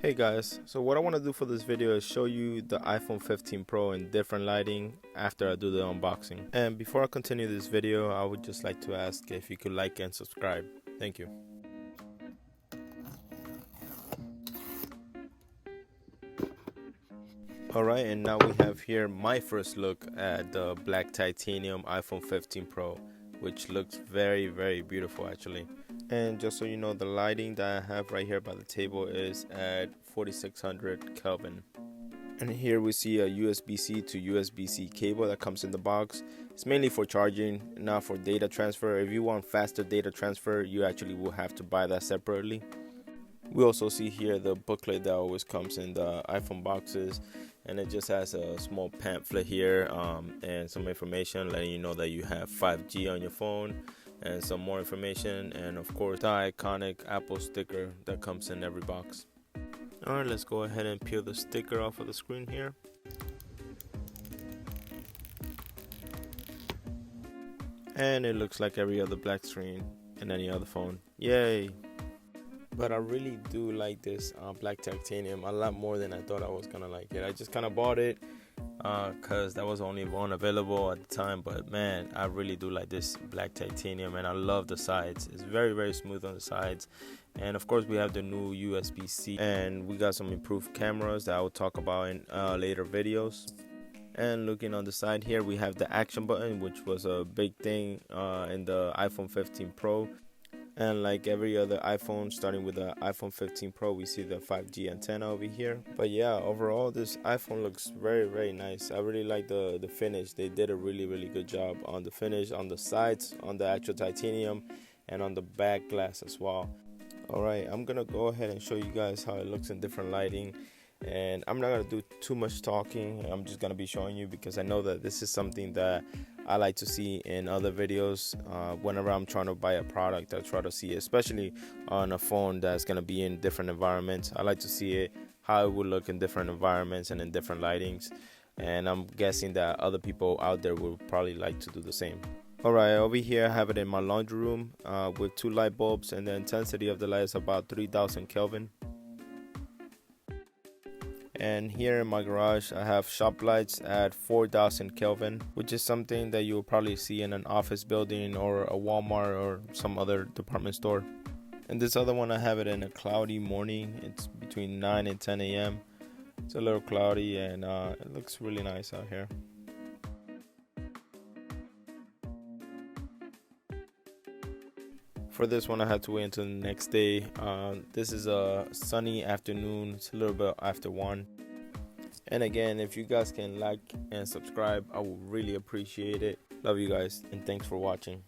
Hey guys, so what I want to do for this video is show you the iPhone 15 Pro in different lighting after I do the unboxing. And before I continue this video, I would just like to ask if you could like and subscribe. Thank you. Alright, and now we have here my first look at the black titanium iPhone 15 Pro, which looks very beautiful actually. And just so you know, the lighting that I have right here by the table is at 4600 Kelvin. And here we see a USB-C to USB-C cable that comes in the box. It's mainly for charging, not for data transfer. If you want faster data transfer, you actually will have to buy that separately. We also see here the booklet that always comes in the iPhone boxes, and it just has a small pamphlet here and some information letting you know that you have 5G on your phone and some more information, and of course the iconic Apple sticker that comes in every box. Alright, let's go ahead and peel the sticker off of the screen here. And it looks like every other black screen in any other phone. Yay! But I really do like this black titanium a lot more than I thought I was gonna like it. I just kind of bought it because that was only one available at the time, but man, I really do like this black titanium, and I love the sides. It's very smooth on the sides, and of course we have the new USB-C, and we got some improved cameras that I will talk about in later videos. And looking on the side here, we have the action button, which was a big thing in the iPhone 15 Pro. And like every other iPhone, starting with the iPhone 15 Pro, we see the 5G antenna over here. But yeah, overall this iPhone looks very nice. I really like the finish. They did a really good job on the finish, on the sides, on the actual titanium, and on the back glass as well. Alright, I'm gonna go ahead and show you guys how it looks in different lighting. And I'm not gonna do too much talking. I'm just gonna be showing you because I know that this is something that I like to see in other videos. Whenever I'm trying to buy a product, I try to see it, especially on a phone that's gonna be in different environments. I like to see it, how it would look in different environments and in different lightings. And I'm guessing that other people out there will probably like to do the same. Alright, over here I have it in my laundry room with 2 light bulbs, and the intensity of the light is about 3000 Kelvin. And here in my garage I have shop lights at 4000 Kelvin, which is something that you'll probably see in an office building or a Walmart or some other department store. And this other one, I have it in a cloudy morning. It's between 9 and 10 a.m. It's a little cloudy, and it looks really nice out here. For this one I had to wait until the next day. This is a sunny afternoon. It's a little bit after 1. And again, if you guys can like and subscribe, I would really appreciate it. Love you guys, and thanks for watching.